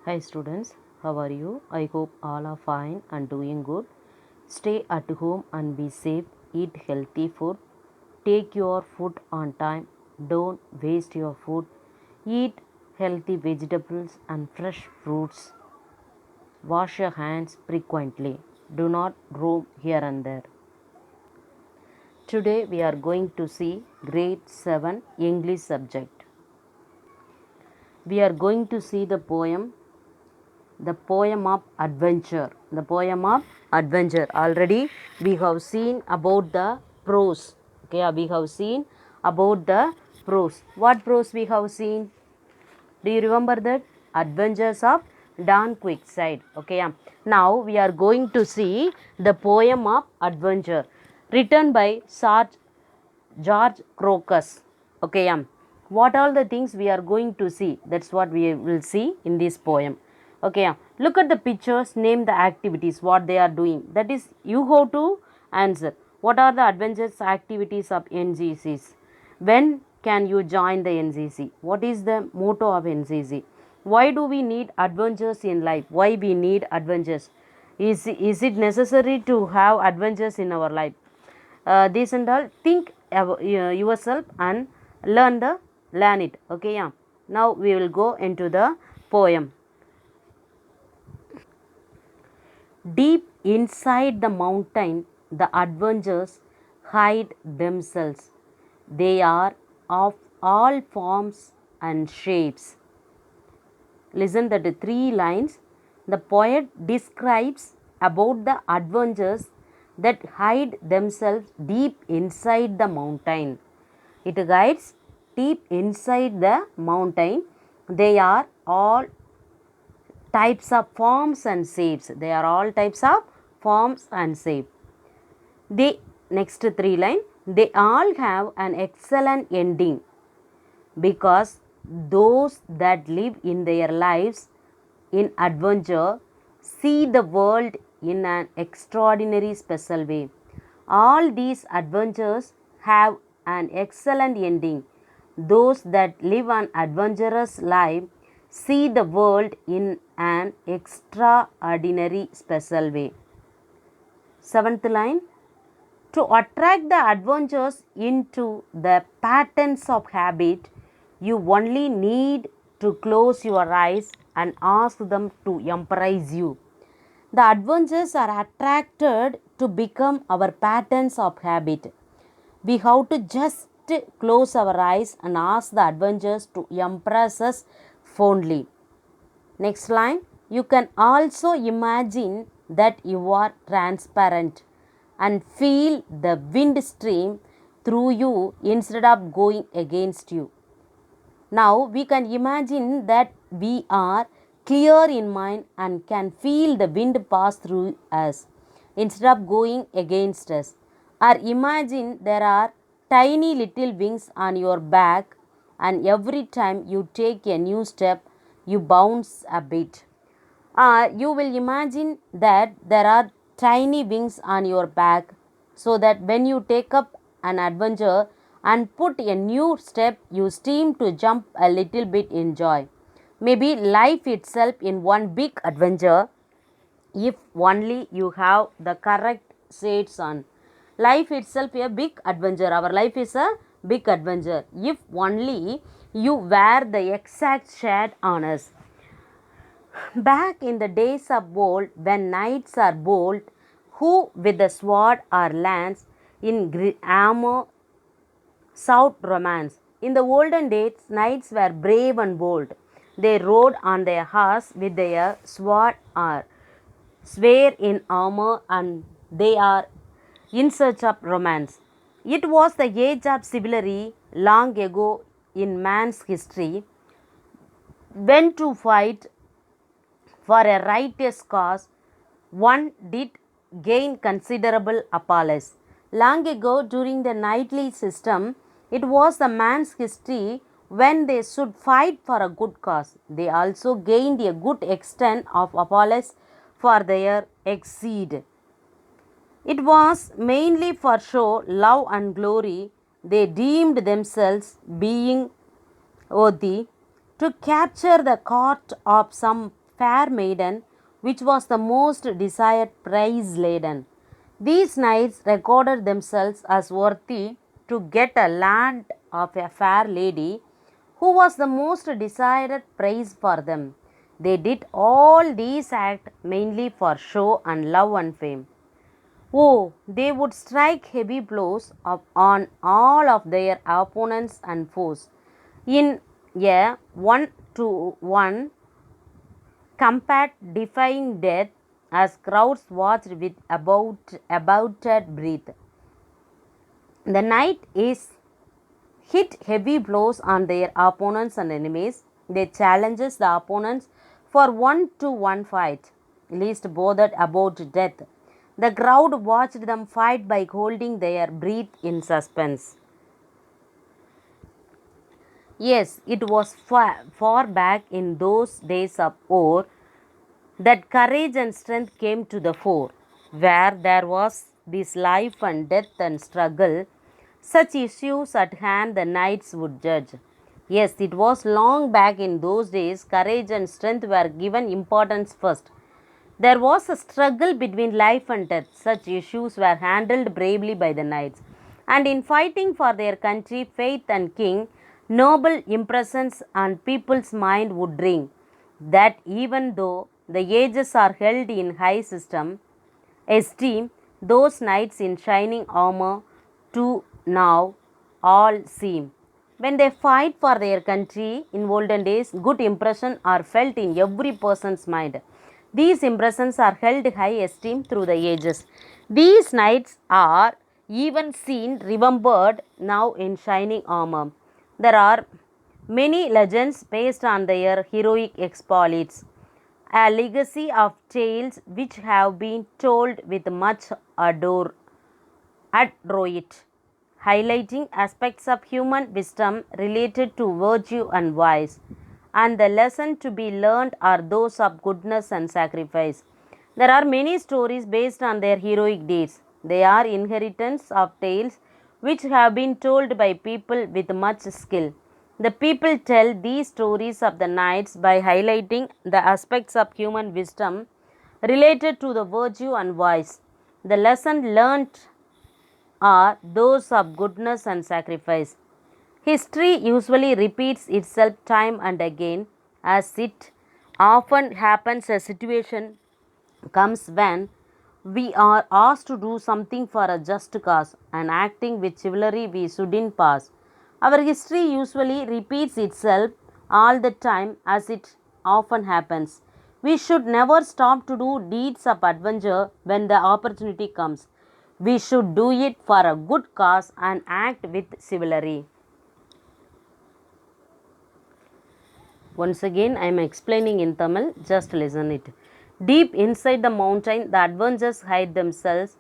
Hi students, how are you? I hope all are fine and doing good. Stay at home and be safe. Eat healthy food. Take your food on time. Don't waste your food. Eat healthy vegetables and fresh fruits. Wash your hands frequently. Do not roam here and there. Today we are going to see grade 7 English subject. We are going to see the poem of adventure. The poem of adventure. Already we have seen about the prose. Okay, we have seen about the prose. What prose we have seen? Do you remember that? Adventures of Don Quickside. Okay, now we are going to see the poem of adventure written by George Crocus. Okay, what all the things we are going to see? That's what we will see in this poem. Okay, look at the pictures, name the activities, what they are doing. That is, you have to answer. What are the adventures activities of NCCs? When can you join the NCC? What is the motto of NCC? Why do we need adventures in life? Why we need adventures? Is it necessary to have adventures in our life? This and all, think yourself and learn it. Okay, yeah. Now we will go into the poem. Deep inside the mountain, the adventures hide themselves. They are of all forms and shapes. Listen that the three lines. The poet describes about the adventures that hide themselves deep inside the mountain. It guides deep inside the mountain. They are all types of forms and shapes. They are all types of forms and shapes. The next three line. They all have an excellent ending because those that live in their lives in adventure see the world in an extraordinary special way. All these adventures have an excellent ending. Those that live an adventurous life see the world in an extraordinary special way. Seventh line. To attract the adventures into the patterns of habit, you only need to close your eyes and ask them to embrace you. The adventures are attracted to become our patterns of habit. We have to just close our eyes and ask the adventures to impress us fondly. Next line. You can also imagine that you are transparent and feel the wind stream through you instead of going against you. Now we can imagine that we are clear in mind and can feel the wind pass through us instead of going against us. Or imagine there are tiny little wings on your back, and every time you take a new step, you bounce a bit. You will imagine that there are tiny wings on your back, so that when you take up an adventure and put a new step, you seem to jump a little bit in joy. Maybe life itself in one big adventure, if only you have the correct shades on. Life itself a big adventure. Our life is a big adventure. If only you wear the exact shade on us. Back in the days of old, when knights are bold, who with the sword or lance in armor sought romance. In the olden days, knights were brave and bold. They rode on their horse with their sword or swear in armor, and they are in search of romance. It was the age of chivalry long ago in man's history, when to fight for a righteous cause, one did gain considerable applause. Long ago, during the knightly system, it was the man's history when they should fight for a good cause. They also gained a good extent of applause for their exceed. It was mainly for show, love, and glory. They deemed themselves being worthy to capture the court of some fair maiden, which was the most desired prize laden. These knights recorded themselves as worthy to get a land of a fair lady who was the most desired prize for them. They did all these acts mainly for show and love and fame. Oh, they would strike heavy blows on all of their opponents and foes in a 1-to-1 combat, defying death as crowds watched with abated breath. The knight is hit heavy blows on their opponents and enemies. They challenges the opponents for 1-to-1 fight, least bothered about death. The crowd watched them fight by holding their breath in suspense. Yes, it was far back in those days of war that courage and strength came to the fore, where there was this life and death and struggle. Such issues at hand the knights would judge. Yes, it was long back in those days, courage and strength were given importance first. There was a struggle between life and death. Such issues were handled bravely by the knights. And in fighting for their country, faith, and king, noble impressions on people's mind would ring, that even though the ages are held in high esteem, those knights in shining armor to now all seem. When they fight for their country in olden days, good impressions are felt in every person's mind. These impressions are held high esteem through the ages. These knights are even seen remembered now in shining armor. There are many legends based on their heroic exploits, a legacy of tales which have been told with much adroit, highlighting aspects of human wisdom related to virtue and vice, and the lesson to be learned are those of goodness and sacrifice. There are many stories based on their heroic deeds. They are inheritance of tales which have been told by people with much skill. The people tell these stories of the knights by highlighting the aspects of human wisdom related to the virtue and vice. The lesson learnt are those of goodness and sacrifice. History usually repeats itself time and again, as it often happens. A situation comes when we are asked to do something for a just cause, and acting with chivalry we shouldn't pass. Our history usually repeats itself all the time, as it often happens. We should never stop to do deeds of adventure when the opportunity comes. We should do it for a good cause and act with chivalry. Once again, I am explaining in Tamil, just listen it. Deep inside the mountain, the adventures hide themselves.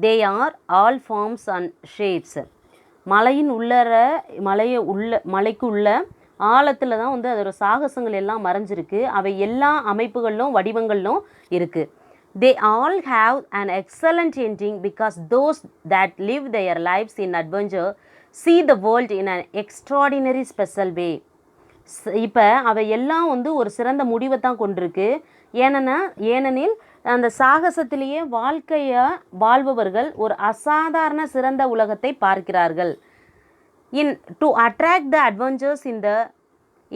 They are all forms and shapes. மலையின் மலைக்கு உள்ள ஆழத்தில் தான் வந்து அதோட சாகசங்கள் எல்லாம் மறைஞ்சிருக்கு. அவை எல்லா அமைப்புகளிலும் வடிவங்களிலும் இருக்குது. They all have an excellent ending because those that live their lives in adventure see the world in an extraordinary special way. இப்போ அவை எல்லாம் வந்து ஒரு சிறந்த முடிவை தான் கொண்டிருக்கு. ஏனெனில் அந்த சாகசத்திலேயே வாழ்க்கையை வாழ்பவர்கள் ஒரு அசாதாரண சிறந்த உலகத்தை பார்க்கிறார்கள். To attract the adventures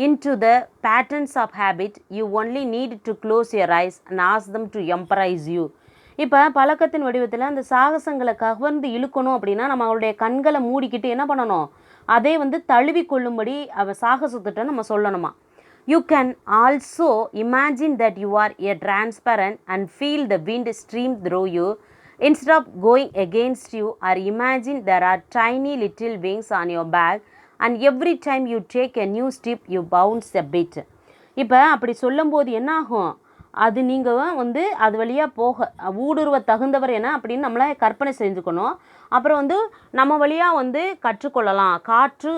into the patterns of habit, you only need to close your eyes and ask them to emprise you. இப்போ பழக்கத்தின் வடிவத்தில் அந்த சாகசங்களை கவர்ந்து இழுக்கணும் அப்படின்னா நம்மளுடைய கண்களை மூடிக்கிட்டு என்ன பண்ணணும், அதை வந்து தழுவி கொள்ளும்படி சாகசத்திட்ட நம்ம சொல்லணுமா. You can also imagine that you are a transparent and feel the wind stream through you instead of going against you, or imagine there are tiny little wings on your back and every time you take a new step you bounce a bit. இப்போ அப்படி சொல்லும்போது என்ன ஆகும், அது நீங்கள் வந்து அது வழியாக போக ஊடுருவ தகுந்தவர் என்ன அப்படின்னு நம்மளை கற்பனை செஞ்சுக்கணும். அப்புறம் வந்து நம்ம வழியாக வந்து கற்றுக்கொள்ளலாம், காற்று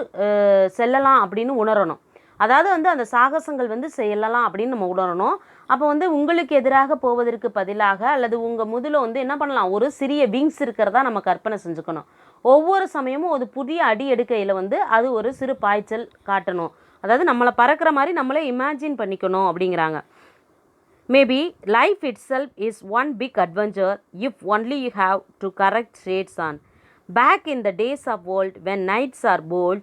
செல்லலாம் அப்படின்னு உணரணும். அதாவது வந்து அந்த சாகசங்கள் வந்து செய்யலாம் அப்படின்னு நம்ம உணரணும். அப்போ வந்து உங்களுக்கு எதிராக போவதற்கு பதிலாக அல்லது உங்கள் முதுல வந்து என்ன பண்ணலாம், ஒரு சிறிய விங்ஸ் இருக்கிறதா நம்ம கற்பனை செஞ்சுக்கணும். ஒவ்வொரு சமயமும் ஒரு புதிய அடி எடுக்கையில் வந்து அது ஒரு சிறு பாய்ச்சல் காட்டணும். அதாவது நம்மளை பறக்கிற மாதிரி நம்மளே இமேஜின் பண்ணிக்கணும் அப்படிங்கிறாங்க. Maybe life itself is one big adventure if only you have to correct shades on. Back in the days of old, when knights are bold,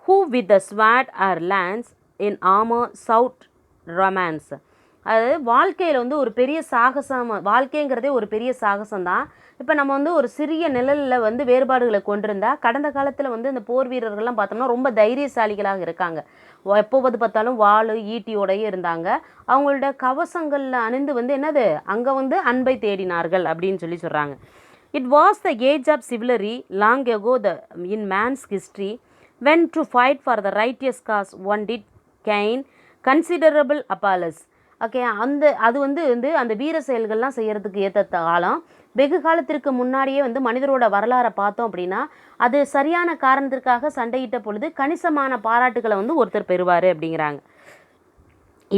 who with the sword or lance in armor sought romance. அது வாழ்க்கையில் வந்து ஒரு பெரிய சாகசம், வாழ்க்கைங்கிறதே ஒரு பெரிய சாகசம் தான். இப்போ நம்ம வந்து ஒரு சிறிய நிழலில் வந்து வேறுபாடுகளை கொண்டிருந்தால், கடந்த காலத்தில் வந்து இந்த போர் வீரர்கள்லாம் பார்த்தோம்னா ரொம்ப தைரியசாலிகளாக இருக்காங்க. எப்போவது பார்த்தாலும் வாள் ஈட்டியோடையே இருந்தாங்க. அவங்களோட கவசங்களில் அணிந்து வந்து என்னது அங்கே வந்து அன்பை தேடினார்கள் அப்படின்னு சொல்லி சொல்கிறாங்க. It was the age of chivalry long ago in man's history when to fight for the righteous cause one did gain considerable applause. Okay, அது வந்து அந்த வீர செயல்கள்லாம் செய்கிறதுக்கு ஏற்ற காலம். வெகு காலத்திற்கு முன்னாடியே வந்து மனிதரோட வரலாறை பார்த்தோம் அப்படின்னா, அது சரியான காரணத்திற்காக சண்டையிட்ட பொழுது கணிசமான பாராட்டுகளை வந்து ஒருத்தர் பெறுவார் அப்படிங்கிறாங்க.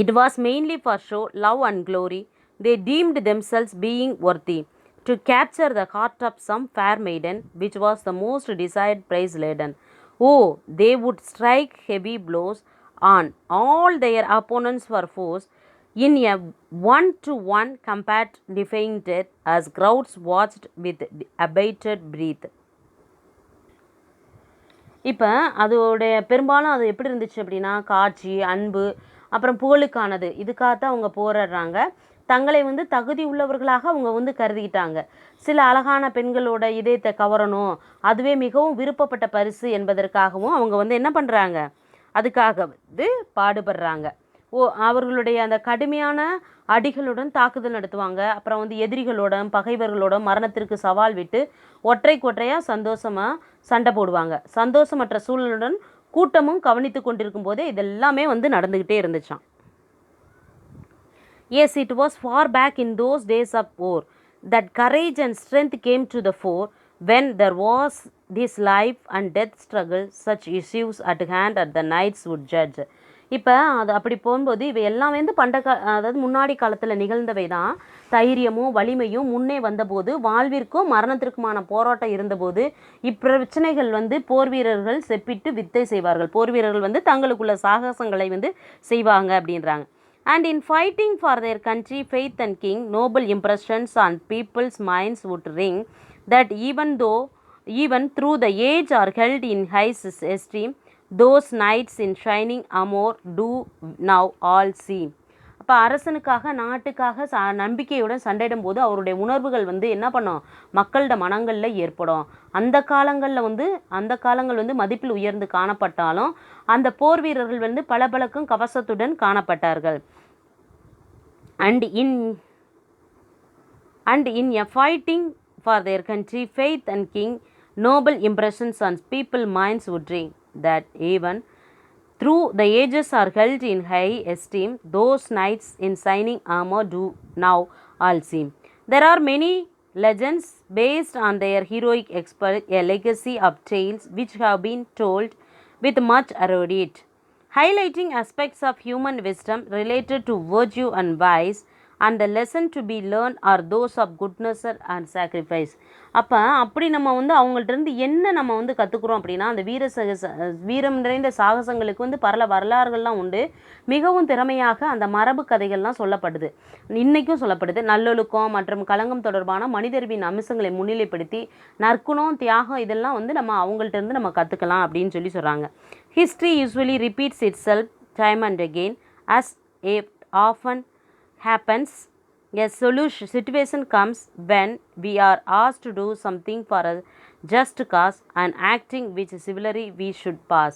It was mainly for show, love and glory. They deemed themselves being worthy to capture the heart of some fair maiden, which was the most desired prize laden. Oh, they would strike heavy blows on all their opponents for force in a one-to-one combat, defying death as crowds watched with abated breath. இப்போ அதோடைய பெரும்பாலும் அது எப்படி இருந்துச்சு அப்படின்னா, காட்சி, அன்பு, அப்புறம் புகழுக்கானது, இதுக்காகத்தான் அவங்க போராடுறாங்க. தங்களை வந்து தகுதி உள்ளவர்களாக அவங்க வந்து கருதிக்கிட்டாங்க. சில அழகான பெண்களோட இதயத்தை கவரணும், அதுவே மிகவும் விருப்பப்பட்ட பரிசு என்பதற்காகவும் அவங்க வந்து என்ன பண்ணுறாங்க, அதுக்காக வந்து பாடுபடுறாங்க. அவர்களுடைய அந்த கடுமையான அடிகளுடன் தாக்குதல் நடத்துவாங்க. அப்புறம் வந்து எதிரிகளோட பகைவர்களோட மரணத்திற்கு சவால் விட்டு ஒற்றையாக சந்தோஷமாக சண்டை போடுவாங்க. சந்தோஷமற்ற சூழலுடன் கூட்டமும் கவனித்து கொண்டிருக்கும் போதே இதெல்லாமே வந்து நடந்துக்கிட்டே இருந்துச்சான். Yes, it was far back in those days of war that courage and strength came to the fore, when there was this life and death struggle, such issues at hand at the knights would judge. இப்போ அது அப்படி போகும்போது இவை எல்லாமே வந்து அதாவது முன்னாடி காலத்தில் நிகழ்ந்தவை தான். தைரியமும் வலிமையும் முன்னே வந்தபோது, வாழ்விற்கும் மரணத்திற்குமான போராட்டம் இருந்தபோது, இப்பிரச்சனைகள் வந்து போர் வீரர்கள் செப்பிட்டு வித்தை செய்வார்கள். போர் வீரர்கள் வந்து தங்களுக்குள்ள சாகசங்களை வந்து செய்வாங்க அப்படின்றாங்க. And in fighting for their country, faith and king, noble impressions on people's minds would ring, that even through the age are held in high esteem, those knights in shining armor do now all see. அப்போ அரசனுக்காக நாட்டுக்காக நம்பிக்கையுடன் சண்டையிடும் போது அவருடைய உணர்வுகள் வந்து என்ன பண்ணும், மக்களோட மனங்களில் ஏற்படும். அந்த காலங்கள் வந்து மதிப்பில் உயர்ந்து காணப்பட்டாலும் அந்த போர் வீரர்கள் வந்து பளபளக்கும் கவசத்துடன் காணப்பட்டார்கள். And in a fighting for their country, faith and king, noble impressions on people's minds would ring, that even through the ages are held in high esteem, those knights in shining armor do now all seem. There are many legends based on their heroic exploit, a legacy of tales which have been told with much erudite, highlighting aspects of human wisdom related to virtue and vice, and the lesson to be learned are those of goodness and sacrifice. அப்படி நம்ம வந்து அவங்கள்ட்ட என்ன நம்ம வந்து கற்றுக்குறோம் அப்படின்னா, அந்த வீரம் நிறைந்த சாகசங்களுக்கு வந்து பல வரலாறுகள்லாம் உண்டு. மிகவும் திறமையாக அந்த மரபு கதைகள்லாம் சொல்லப்படுது, இன்றைக்கும் சொல்லப்படுது. நல்லொழுக்கம் மற்றும் களங்கம் தொடர்பான மனிதர்வின் அம்சங்களை முன்னிலைப்படுத்தி நற்குணம், தியாகம் இதெல்லாம் வந்து நம்ம அவங்கள்ட்ட நம்ம கற்றுக்கலாம் அப்படின்னு சொல்லி சொல்கிறாங்க. History usually repeats itself time and again, as it often happens. A situation comes when we are asked to do something for a just cause, and acting which civilly we should pass.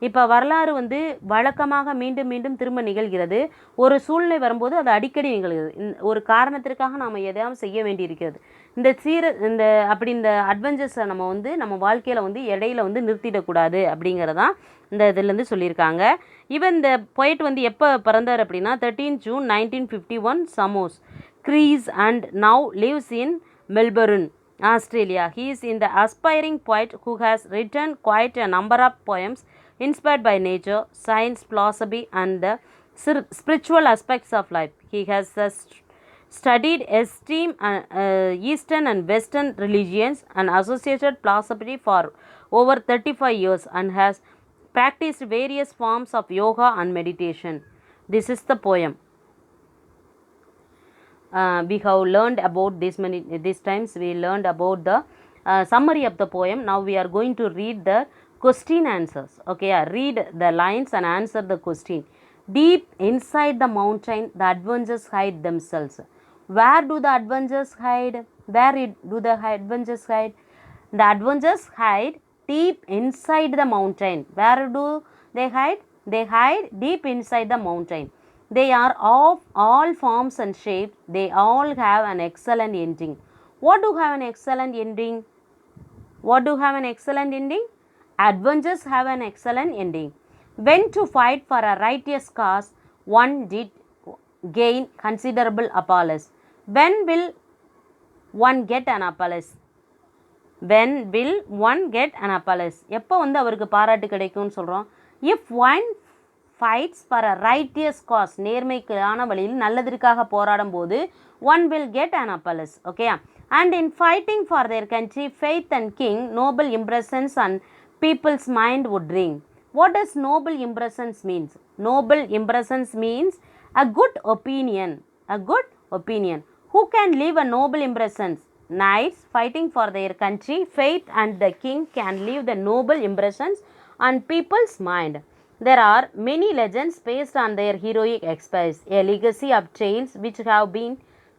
இப்போ வரலாறு வந்து வழக்கமாக மீண்டும் மீண்டும் திரும்ப நிகழ்கிறது. ஒரு சூழ்நிலை வரும்போது அது அடிக்கடி நிகழ்கிறது. ஒரு காரணத்திற்காக நாம் எதையாவது செய்ய வேண்டியிருக்கிறது. இந்த அட்வென்ச்சர்ஸை நம்ம வந்து நம்ம வாழ்க்கையில் வந்து இடையில வந்து நிறுத்திடக்கூடாது அப்படிங்கிறதான் இந்த இதுலேருந்து சொல்லியிருக்காங்க. இந்த பொயட் வந்து எப்போ பிறந்தார் அப்படின்னா 13 June 1951, Samos Greece, and now lives in Melbourne, Australia. He is the aspiring poet who has written quite a number of poems inspired by nature, science, philosophy, and the spiritual aspects of life. He has studied Eastern and Western religions and associated philosophy for over 35 years, and has practiced various forms of yoga and meditation. This is the poem. we have learned about these times we learned about the summary of the poem. Now we are going to read the question answers. Okay, read the lines and answer the question. Deep inside the mountain, the adventures hide themselves. Where do the adventures hide? Do the adventures hide? The adventures hide deep inside the mountain. Where do they hide? They hide deep inside the mountain. They are of all forms and shapes. They all have an excellent ending. What do have an excellent ending? What do have an excellent ending? Adventures have an excellent ending. When to fight for a righteous cause, one did gain considerable applause. When will one get an applause? When will one get an applause? எப்போ வந்து அவருக்கு பாராட்டு கிடைக்கும்னு சொல்கிறோம்? If one fights for a righteous cause, நேர்மைக்கான வழியில் நல்லதற்காக போராடும் போது one will get an applause. Okay, and in fighting for their country, faith and king, noble impressions and people's mind would ring. What does noble impressions means? Noble impressions means a good opinion. A good opinion. Who can leave a noble impressions? Knights fighting for their country, faith and the king can leave the noble impressions on people's mind. There are many legends based on their heroic exploits, a legacy of tales which have been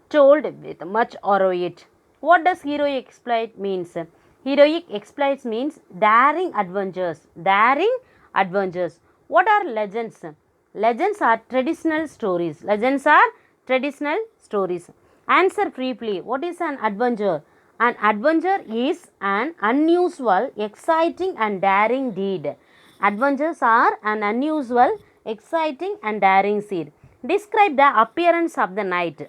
told with much heroic. What does heroic exploit means? Heroic exploits means daring adventures. Daring adventures. What are legends? Legends are traditional stories. Legends are traditional stories. Answer briefly. What is an adventure? An adventure is an unusual, exciting and daring deed. Adventures are an unusual, exciting and daring deed. Describe the appearance of the knight.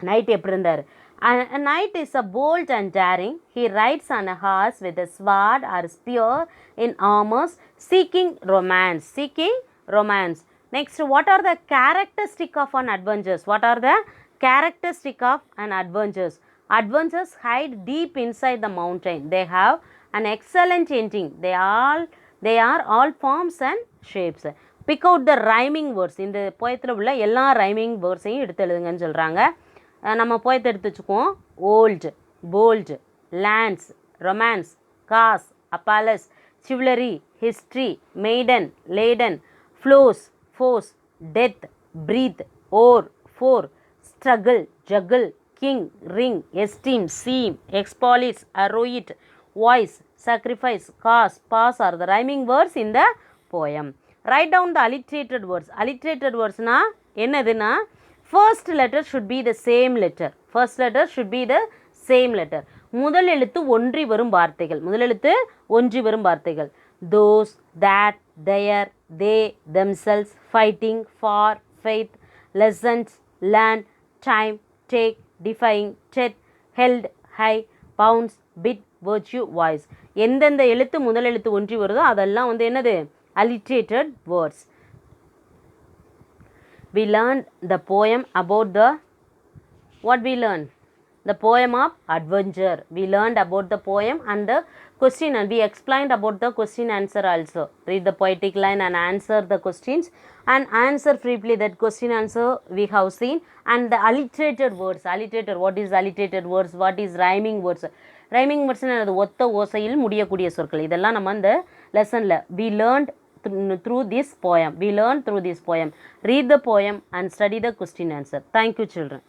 Knight எப்படி இருந்தார்? A knight is a bold and daring. He rides on a horse with a sword or spear in armor, seeking romance. Seeking romance. Next, what are the characteristics of an adventure? What are the characteristic of an adventures? Adventures hide deep inside the mountain. They have an excellent ending. They are all forms and shapes. Pick out the rhyming words. இந்த போயத்தில் உள்ள எல்லா rhyming வேர்ட்ஸையும் எடுத்து எழுதுங்கன்னு சொல்கிறாங்க. நம்ம போயத்தை எடுத்து வச்சுக்குவோம். Old, bold, lance, romance, cause, applause, chivalry, history, maiden, laden, flows, force, death, breath, or, for, struggle, juggle, king, ring, esteem, seem, exploit, heroic, voice, sacrifice, cause, pass are the rhyming words in the poem. Write down the alliterated words. Alliterated words na என்னதுன்னா first letter should be the same letter. First letter should be the same letter. முதல் எழுத்து ஒன்றி வரும் வார்த்தைகள். முதல் எழுத்து ஒன்றி வரும் வார்த்தைகள். Those, that, their, they, themselves, fighting, for, faith, lessons, learn, time, take, defying, chet, held, high, bounce, bit, virtue, voice. எந்தெந்த எழுத்து முதல் எழுத்து ஒன்றி வருதோ அதெல்லாம் வந்து என்னது? Alliterated words. We learned the poem about the what we learned? The poem of adventure. We learned about the poem and the question, and we explained about the question answer also. Read the poetic line and answer the questions and answer briefly that question answer we have seen. And the alliterated words. Alliterated, what is alliterated words? What is rhyming words? Rhyming words அது ஒத்த ஓசையில் முடியக்கூடிய சொற்கள். இதெல்லாம் நம்ம அந்த லெசனில் we learned through this poem. We learned through this poem. Read the poem and study the question answer. Thank you, children.